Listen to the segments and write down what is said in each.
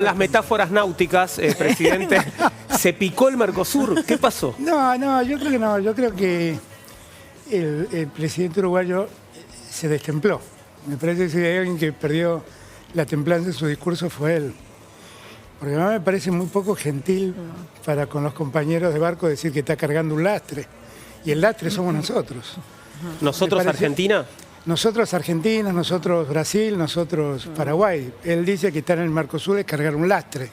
Las metáforas náuticas, presidente, ¿se picó el Mercosur? ¿Qué pasó? No, yo creo que no. Yo creo que el presidente uruguayo se destempló. Me parece que si hay alguien que perdió la templanza en su discurso fue él. Porque además me parece muy poco gentil para con los compañeros de barco decir que está cargando un lastre. Y el lastre somos nosotros. ¿Nosotros Argentina? Nosotros Argentina, nosotros Brasil, nosotros Paraguay. Él dice que estar en el Mercosur es cargar un lastre.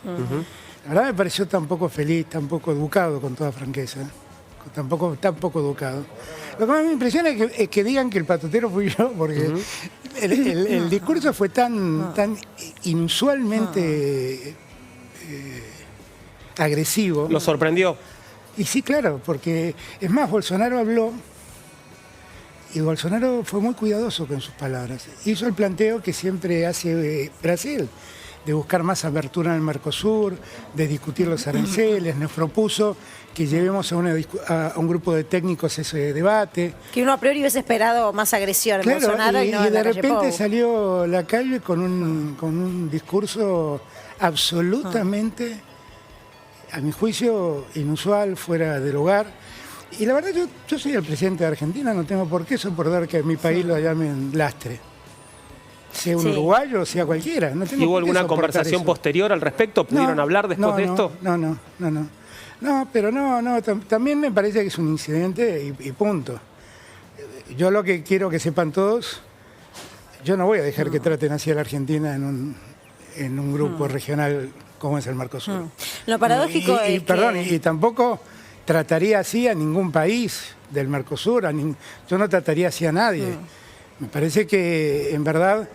La verdad me pareció tan poco feliz, tan poco educado, con toda franqueza. Tan poco educado. Lo que más me impresiona es que digan que el patotero fui yo, porque el discurso fue tan inusualmente agresivo. ¿Lo sorprendió? Y sí, claro, porque es más, Bolsonaro habló. Y Bolsonaro fue muy cuidadoso con sus palabras. Hizo el planteo que siempre hace Brasil, de buscar más apertura en el Mercosur, de discutir los aranceles. Nos propuso que llevemos a un grupo de técnicos ese debate. Que uno a priori hubiese esperado más agresión en Bolsonaro y no en de la calle repente Pou. salió Lacalle con un discurso absolutamente, a mi juicio, inusual, fuera del lugar. Y la verdad, yo soy el presidente de Argentina, no tengo por qué soportar que a mi país lo llamen lastre. Sea un uruguayo, sea cualquiera. No tengo ¿Hubo por qué alguna soportar conversación eso. posterior al respecto? ¿Pudieron hablar después de esto? No, pero también me parece que es un incidente y punto. Yo lo que quiero que sepan todos, yo no voy a dejar que traten así a la Argentina en un grupo regional como es el Mercosur. Lo paradójico es Perdón, que... y tampoco trataría así a ningún país del Mercosur, yo no trataría así a nadie. Me parece que, en verdad,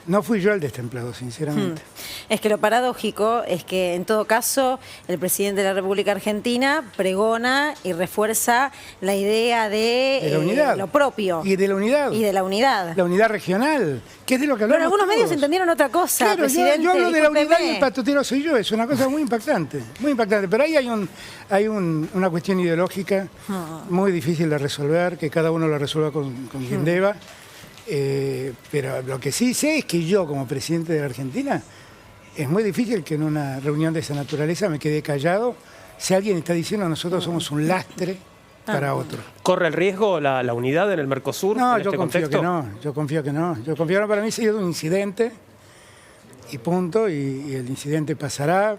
no fui yo el destemplado, sinceramente. Es que lo paradójico es que, en todo caso, el presidente de la República Argentina pregona y refuerza la idea de la unidad. lo propio. Y de la unidad. Y de la unidad. La unidad regional, que es de lo que hablamos. Pero algunos medios todos. entendieron otra cosa, Claro, presidente. yo hablo de la unidad discúlpeme. y el patotero soy yo, es una cosa muy impactante, muy impactante. Pero ahí hay una cuestión ideológica muy difícil de resolver, que cada uno lo resuelva con quien deba. Pero lo que sí sé es que yo, como presidente de Argentina, es muy difícil que en una reunión de esa naturaleza me quede callado si alguien está diciendo nosotros somos un lastre para otro. ¿Corre el riesgo la unidad en el Mercosur? No, en yo este confío contexto? que no. Yo confío que no. Para mí ha sido un incidente y punto, y el incidente pasará.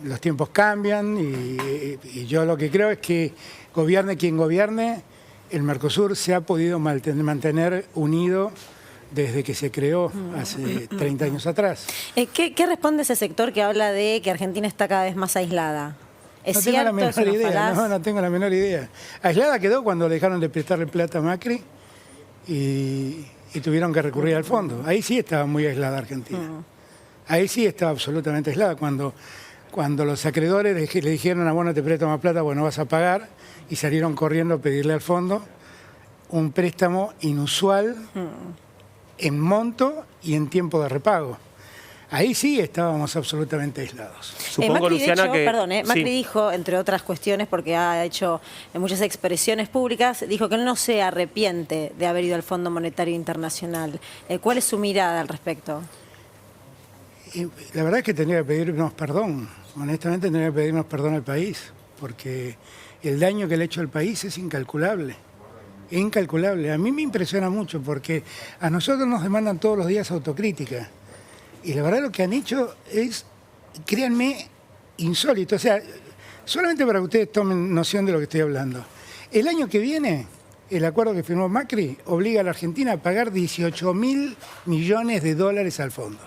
Los tiempos cambian y yo lo que creo es que gobierne quien gobierne, el Mercosur se ha podido mantener unido desde que se creó hace 30 años atrás. ¿Qué responde ese sector que habla de que Argentina está cada vez más aislada? ¿Es No tengo la cierto? ¿Es menor una idea, falaz? no tengo la menor idea. Aislada quedó cuando dejaron de prestarle plata a Macri y tuvieron que recurrir al fondo. Ahí sí estaba muy aislada Argentina. Ahí sí estaba absolutamente aislada. Cuando los acreedores le dijeron a vos no te presto más plata, bueno, vas a pagar, y salieron corriendo a pedirle al fondo un préstamo inusual en monto y en tiempo de repago. Ahí sí estábamos absolutamente aislados. Supongo, Macri, Luciana, de hecho, que... Macri sí. dijo, entre otras cuestiones, porque ha hecho muchas expresiones públicas, dijo que él no se arrepiente de haber ido al Fondo Monetario Internacional. ¿Cuál es su mirada al respecto? Y la verdad es que tendría que pedirnos perdón. Honestamente tendría que pedirnos perdón al país, porque el daño que le ha hecho al país es incalculable. Es incalculable. A mí me impresiona mucho porque a nosotros nos demandan todos los días autocrítica. Y la verdad lo que han hecho es, créanme, insólito. O sea, solamente para que ustedes tomen noción de lo que estoy hablando. El año que viene, el acuerdo que firmó Macri obliga a la Argentina a pagar 18.000 millones de dólares al fondo.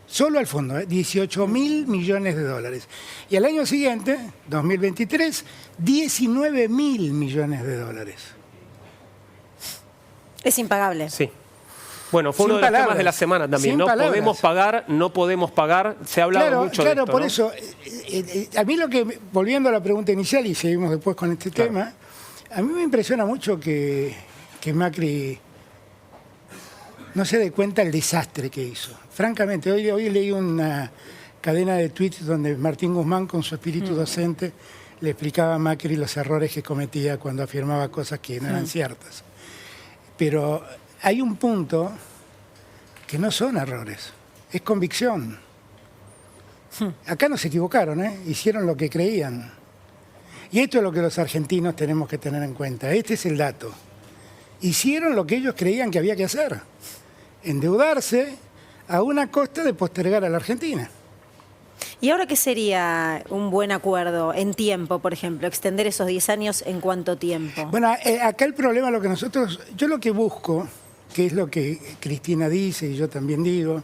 Solo al fondo, 18.000 millones de dólares. Y al año siguiente, 2023, 19.000 millones de dólares. Es impagable. Sí. Bueno, fue Sin uno de los palabras. temas de la semana también. Sin No palabras. podemos pagar, no podemos pagar. Se ha hablado mucho de esto, por ¿no? eso, a mí volviendo a la pregunta inicial, y seguimos después con este tema, a mí me impresiona mucho que Macri no se dé cuenta el desastre que hizo. Francamente, hoy leí una cadena de tweets donde Martín Guzmán, con su espíritu docente, le explicaba a Macri los errores que cometía cuando afirmaba cosas que no eran ciertas. Pero hay un punto que no son errores, es convicción. Acá no se equivocaron, hicieron lo que creían. Y esto es lo que los argentinos tenemos que tener en cuenta. Este es el dato. Hicieron lo que ellos creían que había que hacer. Endeudarse a una costa de postergar a la Argentina. ¿Y ahora qué sería un buen acuerdo en tiempo, por ejemplo? ¿Extender esos 10 años en cuánto tiempo? Bueno, acá el problema, yo lo que busco, que es lo que Cristina dice y yo también digo,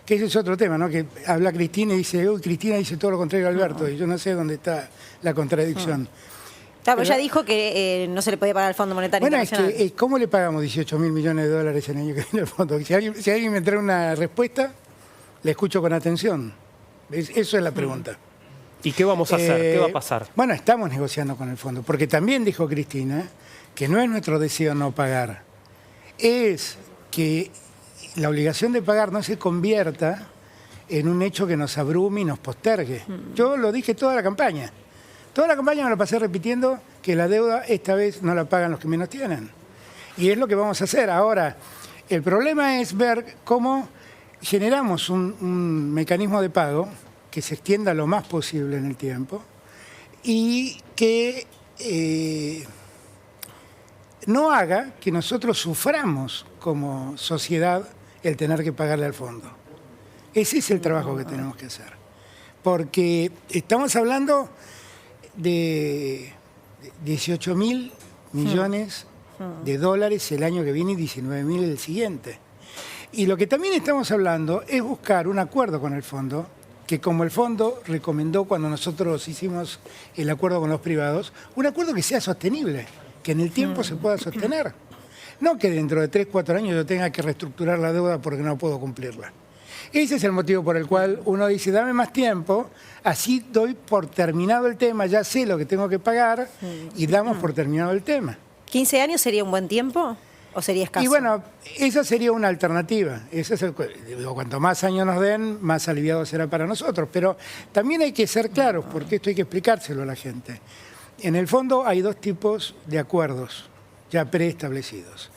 que ese es otro tema, ¿no? Que habla Cristina y dice, uy, Cristina dice todo lo contrario a Alberto, y yo no sé dónde está la contradicción. Claro, ella dijo que no se le podía pagar al Fondo Monetario Internacional. Es que, ¿cómo le pagamos 18.000 millones de dólares el año que viene al fondo? Si alguien me trae una respuesta, le escucho con atención. Eso es la pregunta. ¿Y qué vamos a hacer? ¿Qué va a pasar? Bueno, estamos negociando con el fondo, porque también dijo Cristina que no es nuestro deseo no pagar, es que la obligación de pagar no se convierta en un hecho que nos abrume y nos postergue. Yo lo dije toda la campaña. Toda la campaña me la pasé repitiendo que la deuda esta vez no la pagan los que menos tienen. Y es lo que vamos a hacer. Ahora, el problema es ver cómo generamos un mecanismo de pago que se extienda lo más posible en el tiempo y que no haga que nosotros suframos como sociedad el tener que pagarle al fondo. Ese es el trabajo que tenemos que hacer. Porque estamos hablando de 18.000 millones de dólares el año que viene y 19.000 el siguiente. Y lo que también estamos hablando es buscar un acuerdo con el fondo, que como el fondo recomendó cuando nosotros hicimos el acuerdo con los privados, un acuerdo que sea sostenible, que en el tiempo se pueda sostener. No que dentro de 3, 4 años yo tenga que reestructurar la deuda porque no puedo cumplirla. Ese es el motivo por el cual uno dice, dame más tiempo, así doy por terminado el tema, ya sé lo que tengo que pagar y damos por terminado el tema. ¿15 años sería un buen tiempo o sería escaso? Y bueno, esa sería una alternativa. Cuanto más años nos den, más aliviado será para nosotros. Pero también hay que ser claros, porque esto hay que explicárselo a la gente. En el fondo hay dos tipos de acuerdos ya preestablecidos.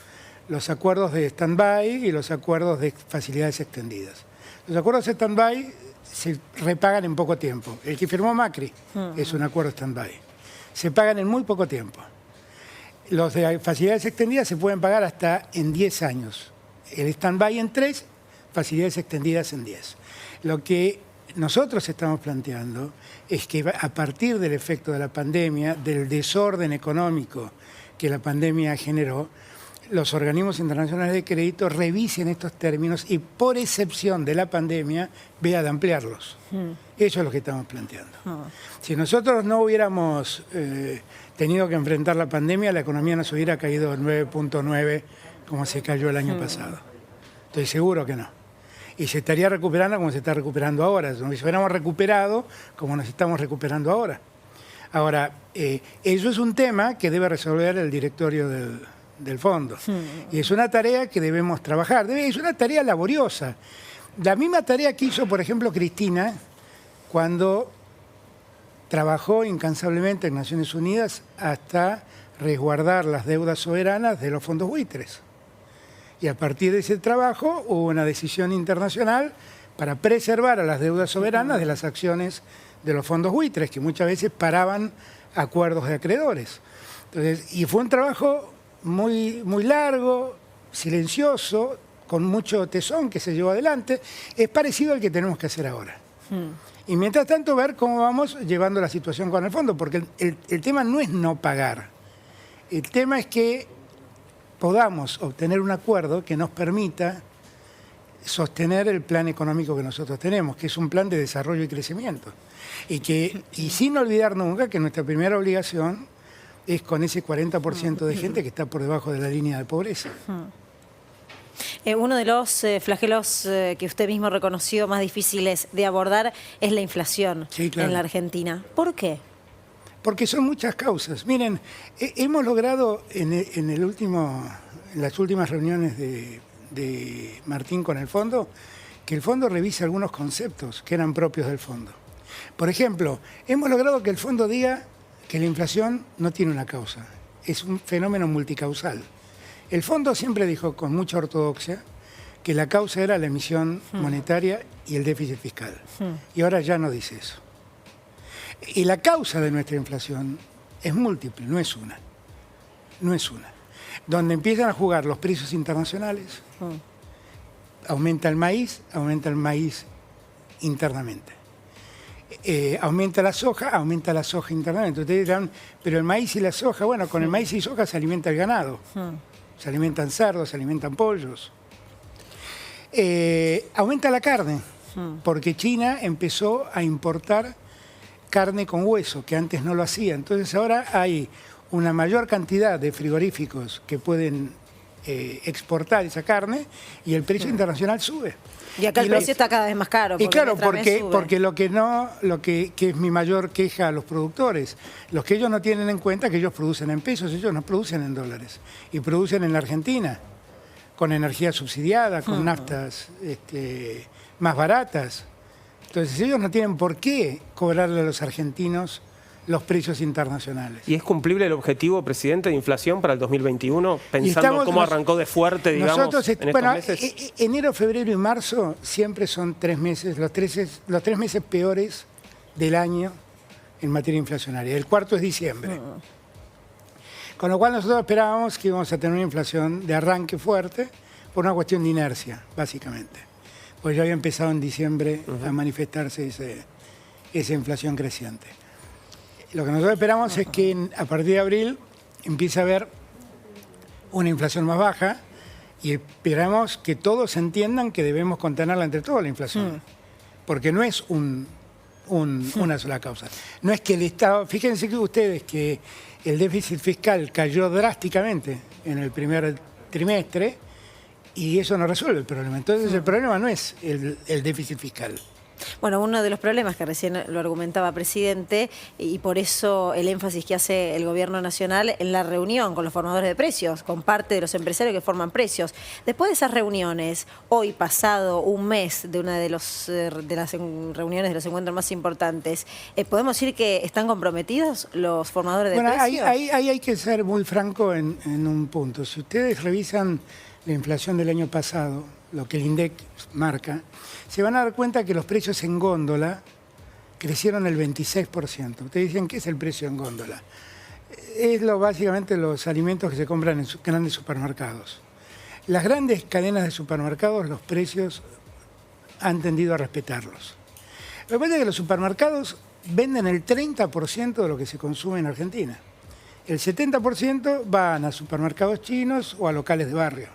Los acuerdos de stand-by y los acuerdos de facilidades extendidas. Los acuerdos de stand-by se repagan en poco tiempo. El que firmó Macri es un acuerdo stand-by. Se pagan en muy poco tiempo. Los de facilidades extendidas se pueden pagar hasta en 10 años. El stand-by en 3, facilidades extendidas en 10. Lo que nosotros estamos planteando es que a partir del efecto de la pandemia, del desorden económico que la pandemia generó, los organismos internacionales de crédito revisen estos términos y por excepción de la pandemia vean de ampliarlos. Eso es lo que estamos planteando. Si nosotros no hubiéramos tenido que enfrentar la pandemia, la economía nos hubiera caído 9.9 como se cayó el año pasado. Estoy seguro que no. Y se estaría recuperando como se está recuperando ahora. Si nos hubiéramos recuperado como nos estamos recuperando ahora. Ahora, eso es un tema que debe resolver el directorio del fondo. Y es una tarea que debemos trabajar. Es una tarea laboriosa. La misma tarea que hizo, por ejemplo, Cristina cuando trabajó incansablemente en Naciones Unidas hasta resguardar las deudas soberanas de los fondos buitres. Y a partir de ese trabajo hubo una decisión internacional para preservar a las deudas soberanas de las acciones de los fondos buitres, que muchas veces paraban acuerdos de acreedores. Entonces, y fue un trabajo muy, muy largo, silencioso, con mucho tesón que se llevó adelante. Es parecido al que tenemos que hacer ahora. Y mientras tanto ver cómo vamos llevando la situación con el fondo, porque el tema no es no pagar. El tema es que podamos obtener un acuerdo que nos permita sostener el plan económico que nosotros tenemos, que es un plan de desarrollo y crecimiento. Y sin olvidar nunca que nuestra primera obligación es con ese 40% de gente que está por debajo de la línea de pobreza. Uno de los flagelos que usted mismo reconoció más difíciles de abordar es la inflación en la Argentina. ¿Por qué? Porque son muchas causas. Miren, hemos logrado en las últimas reuniones de Martín con el fondo, que el fondo revise algunos conceptos que eran propios del fondo. Por ejemplo, hemos logrado que el fondo diga que la inflación no tiene una causa, es un fenómeno multicausal. El fondo siempre dijo con mucha ortodoxia que la causa era la emisión monetaria y el déficit fiscal. Y ahora ya no dice eso. Y la causa de nuestra inflación es múltiple, no es una. No es una. Donde empiezan a jugar los precios internacionales, aumenta el maíz internamente. Aumenta la soja internamente. Ustedes dirán, pero el maíz y la soja, bueno, con el maíz y soja se alimenta el ganado. Se alimentan cerdos, se alimentan pollos. Aumenta la carne, porque China empezó a importar carne con hueso, que antes no lo hacía. Entonces ahora hay una mayor cantidad de frigoríficos que pueden exportar esa carne y el precio internacional sube. Y acá el precio está cada vez más caro. Y claro, porque lo que es mi mayor queja a los productores, los que ellos no tienen en cuenta que ellos producen en pesos, ellos no producen en dólares. Y producen en la Argentina, con energía subsidiada, con naftas más baratas. Entonces ellos no tienen por qué cobrarle a los argentinos los precios internacionales. ¿Y es cumplible el objetivo, presidente, de inflación para el 2021? Pensando cómo arrancó de fuerte, digamos, nosotros, en estos meses. Enero, febrero y marzo siempre son 3 meses, los tres meses peores del año en materia inflacionaria. El cuarto es diciembre. Con lo cual nosotros esperábamos que íbamos a tener una inflación de arranque fuerte por una cuestión de inercia, básicamente. Pues ya había empezado en diciembre a manifestarse esa inflación creciente. Lo que nosotros esperamos es que a partir de abril empiece a haber una inflación más baja y esperamos que todos entiendan que debemos contenerla entre todos la inflación. Porque no es una sola causa. No es que el Estado... Fíjense que ustedes que el déficit fiscal cayó drásticamente en el primer trimestre y eso no resuelve el problema. Entonces el problema no es el déficit fiscal. Bueno, uno de los problemas que recién lo argumentaba, presidente, y por eso el énfasis que hace el gobierno nacional en la reunión con los formadores de precios, con parte de los empresarios que forman precios. Después de esas reuniones, hoy pasado un mes de una de las reuniones de los encuentros más importantes, ¿podemos decir que están comprometidos los formadores de precios? Ahí hay que ser muy franco en un punto. Si ustedes revisan la inflación del año pasado, lo que el INDEC marca, se van a dar cuenta que los precios en góndola crecieron el 26%. Ustedes dicen, ¿qué es el precio en góndola? Es básicamente los alimentos que se compran en grandes supermercados. Las grandes cadenas de supermercados, los precios han tendido a respetarlos. Lo que pasa es que los supermercados venden el 30% de lo que se consume en Argentina. El 70% van a supermercados chinos o a locales de barrio.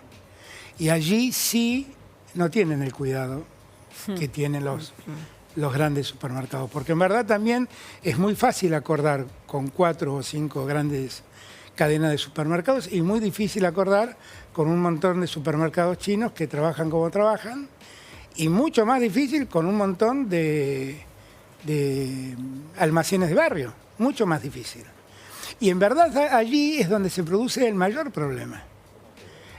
Y allí sí no tienen el cuidado que tienen los grandes supermercados. Porque en verdad también es muy fácil acordar con 4 o 5 grandes cadenas de supermercados y muy difícil acordar con un montón de supermercados chinos que trabajan como trabajan y mucho más difícil con un montón de almacenes de barrio. Mucho más difícil. Y en verdad allí es donde se produce el mayor problema.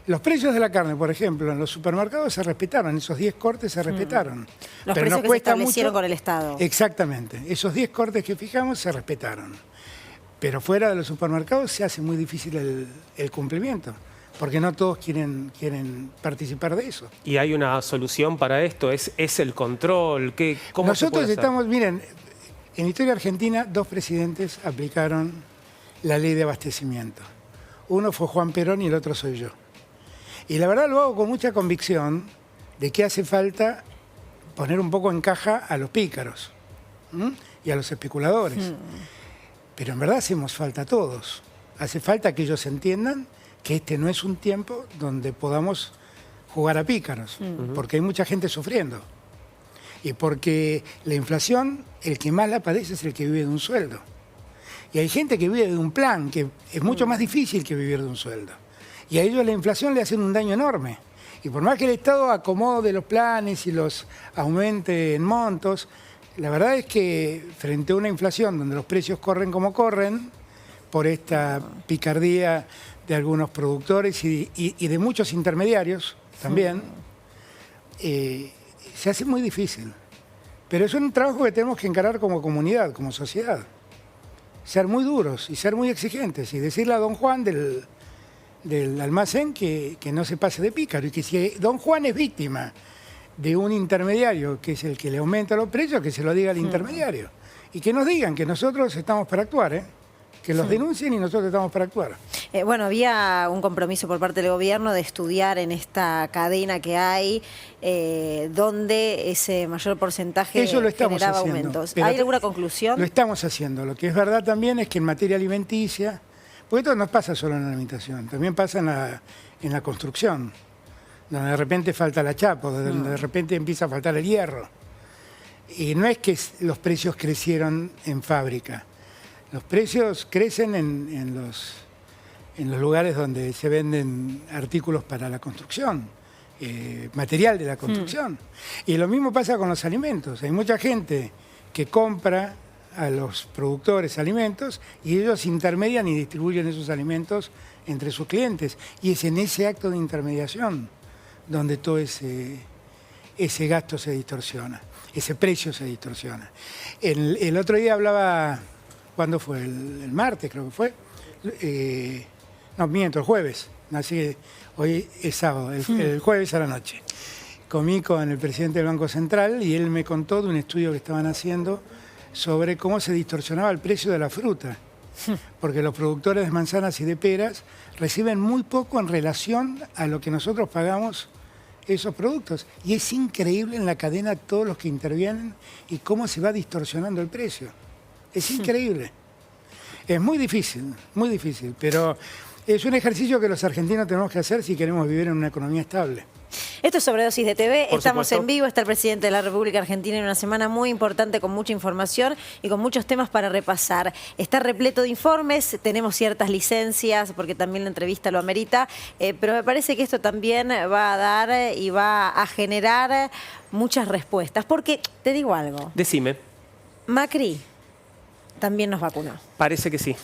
Los precios de la carne, por ejemplo, en los supermercados se respetaron, esos 10 cortes se respetaron. Los pero precios que se establecieron con el Estado. Exactamente, esos 10 cortes que fijamos se respetaron. Pero fuera de los supermercados se hace muy difícil el cumplimiento, porque no todos quieren participar de eso. ¿Y hay una solución para esto? ¿Es el control? ¿Cómo Nosotros se puede hacer? miren, en la historia argentina 2 presidentes aplicaron la ley de abastecimiento. Uno fue Juan Perón y el otro soy yo. Y la verdad lo hago con mucha convicción de que hace falta poner un poco en caja a los pícaros y a los especuladores. Pero en verdad hacemos falta a todos. Hace falta que ellos entiendan que este no es un tiempo donde podamos jugar a pícaros, porque hay mucha gente sufriendo. Y porque la inflación, el que más la padece es el que vive de un sueldo. Y hay gente que vive de un plan, que es mucho más difícil que vivir de un sueldo. Y a ellos la inflación le hace un daño enorme. Y por más que el Estado acomode los planes y los aumente en montos, la verdad es que frente a una inflación donde los precios corren como corren, por esta picardía de algunos productores y de muchos intermediarios también, se hace muy difícil. Pero es un trabajo que tenemos que encarar como comunidad, como sociedad. Ser muy duros y ser muy exigentes y decirle a don Juan del almacén que no se pase de pícaro y que si don Juan es víctima de un intermediario que es el que le aumenta los precios, que se lo diga al intermediario. Y que nos digan que nosotros estamos para actuar, que los denuncien y nosotros estamos para actuar. Bueno, había un compromiso por parte del gobierno de estudiar en esta cadena que hay, donde ese mayor porcentaje generaba aumentos. ¿Hay alguna conclusión? Lo estamos haciendo. Lo que es verdad también es que en materia alimenticia, porque esto no pasa solo en la alimentación, también pasa en la construcción, donde de repente falta la chapa, donde de repente empieza a faltar el hierro. Y no es que los precios crecieron en fábrica. Los precios crecen en los lugares donde se venden artículos para la construcción, material de la construcción. Y lo mismo pasa con los alimentos. Hay mucha gente que compra a los productores alimentos y ellos intermedian y distribuyen esos alimentos entre sus clientes. Y es en ese acto de intermediación donde todo ese gasto se distorsiona, ese precio se distorsiona. El otro día hablaba... ¿Cuándo fue? El martes creo que fue. No, miento, el jueves. Así que hoy es sábado, el jueves a la noche. Comí con el presidente del Banco Central y él me contó de un estudio que estaban haciendo sobre cómo se distorsionaba el precio de la fruta. Porque los productores de manzanas y de peras reciben muy poco en relación a lo que nosotros pagamos esos productos. Y es increíble en la cadena todos los que intervienen y cómo se va distorsionando el precio. Es increíble. Es muy difícil, pero es un ejercicio que los argentinos tenemos que hacer si queremos vivir en una economía estable. Esto es Sobredosis de TV, estamos supuesto. En vivo, está el presidente de la República Argentina en una semana muy importante con mucha información y con muchos temas para repasar. Está repleto de informes, tenemos ciertas licencias porque también la entrevista lo amerita, pero me parece que esto también va a dar y va a generar muchas respuestas. Porque, te digo algo. Decime. Macri también nos vacunó. Parece que sí.